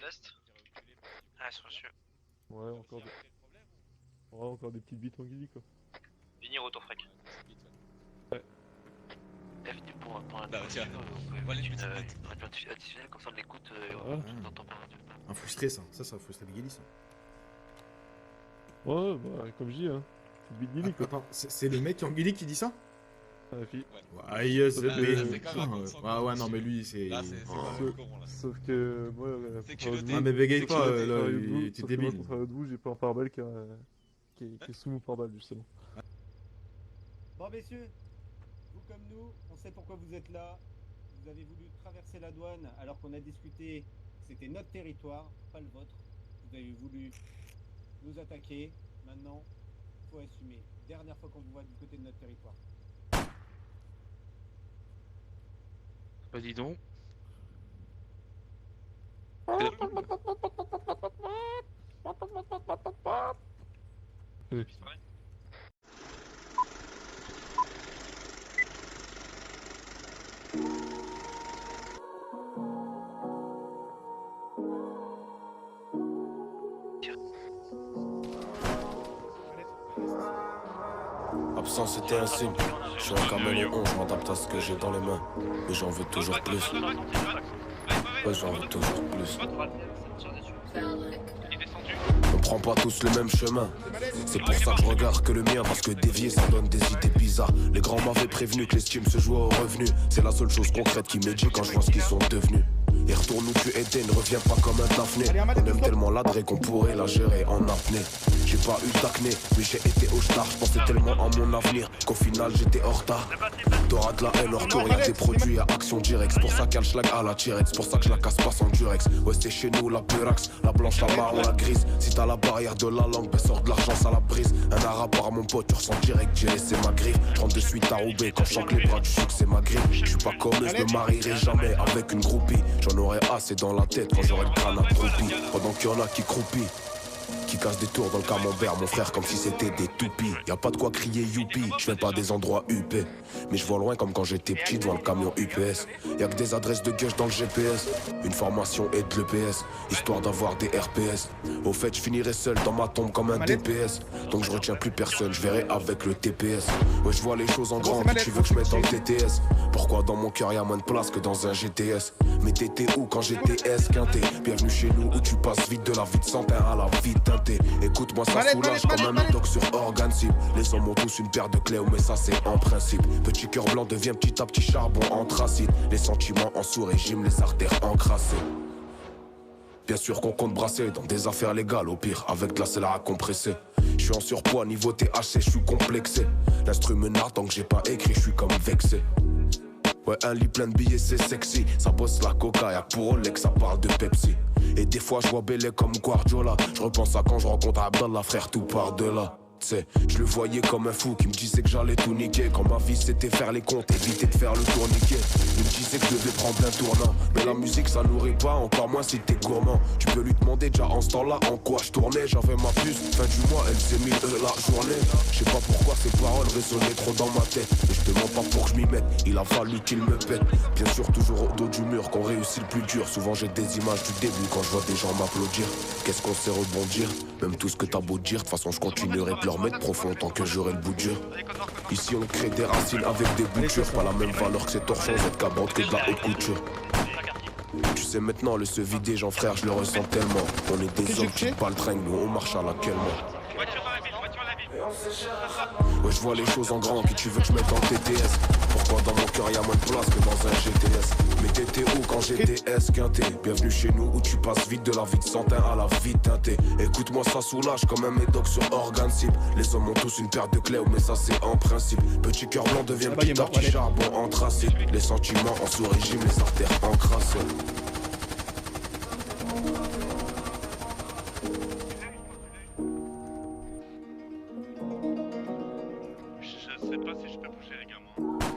Est. Ah, c'est reçu. Ouais, encore des petites bites en guilly quoi. Venir retour frac. Ouais. Venez pour un Bah, tiens, voilà une petite bête. additionnel, comme ça on l'écoute Ouais. dans ton parole. Un frustré ça, ça frustre les Guélis ça. Ouais, bah comme je dis, hein. Petite bite guilly quoi. Attends, c'est le mec qui est en Guélis qui dit ça? Ah, la fille. Ouais, yes, Là, mais... c'est quand même un consent, Ouais, ouais, non mais lui c'est... Là, c'est pas Sauf- le con, là. Sauf que moi, C'est contrairement culotté. à Ah mais bégaye vous- pas, là, contrairement à vous- t'es sauf que moi, débile. contrairement à vous, j'ai pas un pare-balles qui est sous mon pare-balles justement. Bon messieurs, vous comme nous, on sait pourquoi vous êtes là. Vous avez voulu traverser la douane alors qu'on a discuté que c'était notre territoire, pas le vôtre. Vous avez voulu nous attaquer. Maintenant, faut assumer. Dernière fois qu'on vous voit du côté de notre territoire. Bah dis donc. Absence c'était un signe. Je suis un caméléon, je m'adapte à ce que j'ai dans les mains. Mais j'en veux toujours plus. Ouais, j'en veux toujours plus. On prend pas tous le même chemin. C'est pour ça que je regarde que le mien, parce que dévier ça donne des idées bizarres. Les grands m'avaient prévenu que l'estime se jouait au revenu. C'est la seule chose concrète qui m'est dit quand je vois ce qu'ils sont devenus. Et retourne où tu étais, ne reviens pas comme un Daphné. On aime tellement l'adresse qu'on pourrait la gérer en apnée. J'ai pas eu d'acné, mais j'ai été au star. Je pensais tellement à mon avenir qu'au final j'étais hors retard. T'auras de la haine hors tour, y'a des produits à action directe. C'est pour ça qu'il y a le schlag à la tirette, c'est pour ça que je la casse pas sans durex. Ouais, c'est chez nous la purax, la blanche, la marron, la grise. Si t'as la barrière de la langue, ben sors de l'argent, ça la brise. Un arabe par mon pote, tu ressens direct, j'ai laissé ma griffe. Je rentre de suite à Roubaix quand je chante les bras du succès, ma griffe. Je suis pas comme eux, je me marierai jamais avec une groupie. J'en aurai assez dans la tête quand j'aurai le crâne accroupi. Pendant qu'il y en a qui croupit, qui casse des tours dans le camembert, mon frère, comme si c'était des toupies. Y a pas de quoi crier youpi, je fais pas des endroits huppés. Mais je vois loin comme quand j'étais petit devant le camion UPS. Y a que des adresses de gueuche dans le GPS, une formation et de l'EPS, histoire d'avoir des RPS. Au fait, je finirai seul dans ma tombe comme un DPS. Donc je retiens plus personne, je verrai avec le TPS. Ouais, je vois les choses en grand, tu veux que je mette dans le TTS. Pourquoi dans mon cœur y a moins de place que dans un GTS? Mais t'étais où quand j'étais S-quinté? Bienvenue chez nous où tu passes vite de la vie de santin à la vie teintée. Écoute-moi, ça soulage comme un médoc sur organe cible. Les hommes ont tous une paire de clés, mais ça c'est en principe. Petit cœur blanc devient petit à petit charbon anthracite. Les sentiments en sous-régime, les artères encrassées. Bien sûr qu'on compte brasser dans des affaires légales, au pire, avec de la celle à compresser. Je suis en surpoids, niveau THC, je suis complexé. L'instru me narre tant que j'ai pas écrit, je suis comme vexé. Ouais, un lit plein de billets, c'est sexy. Ça bosse la coca, y'a que pour Rolex, ça parle de Pepsi. Et des fois, je vois Bélé comme Guardiola. Je repense à quand je rencontre Abdallah, frère, tout part de là. Je le voyais comme un fou qui me disait que j'allais tout niquer. Quand ma vie c'était faire les comptes, éviter de faire le tourniquet. Il me disait que je devais prendre un tournant. Mais la musique ça nourrit pas, encore moins si t'es gourmand. Tu peux lui demander déjà en ce temps-là en quoi je tournais. J'avais ma puce, fin du mois elle s'est mise la journée. Je sais pas pourquoi ces paroles résonnaient trop dans ma tête. Et je demande pas pour que je m'y mette, il a fallu qu'il me pète. Bien sûr toujours au dos du mur qu'on réussit le plus dur. Souvent j'ai des images du début quand je vois des gens m'applaudir. Qu'est-ce qu'on sait rebondir? Même tout ce que t'as beau dire, de toute façon je continuerai de leur mettre profond tant que j'aurai le bout dur. Ici on crée des racines avec des boutures. Pas la même valeur que ces torchons, cette cabrante que de la haute couture. Tu sais maintenant le se vider, Jean frère, je le ressens tellement. On est des hommes qui baltringuent, nous on marche à laquelle moi. Ouais, je vois les choses en grand, qui tu veux que je mette en TTS? Pourquoi dans mon cœur y'a moins de place que dans un GTS? Mais t'étais où quand j'étais S-quinté? Bienvenue chez nous où tu passes vite de la vie de santin à la vie teintée. Écoute-moi, ça soulage comme un médoc sur organe cible. Les hommes ont tous une paire de clés, mais ça c'est en principe. Petit cœur blanc devient petit à petit charbon anthracite. Les sentiments en sous-régime, les artères encrassées. Je sais pas si je peux bouger les gars moi.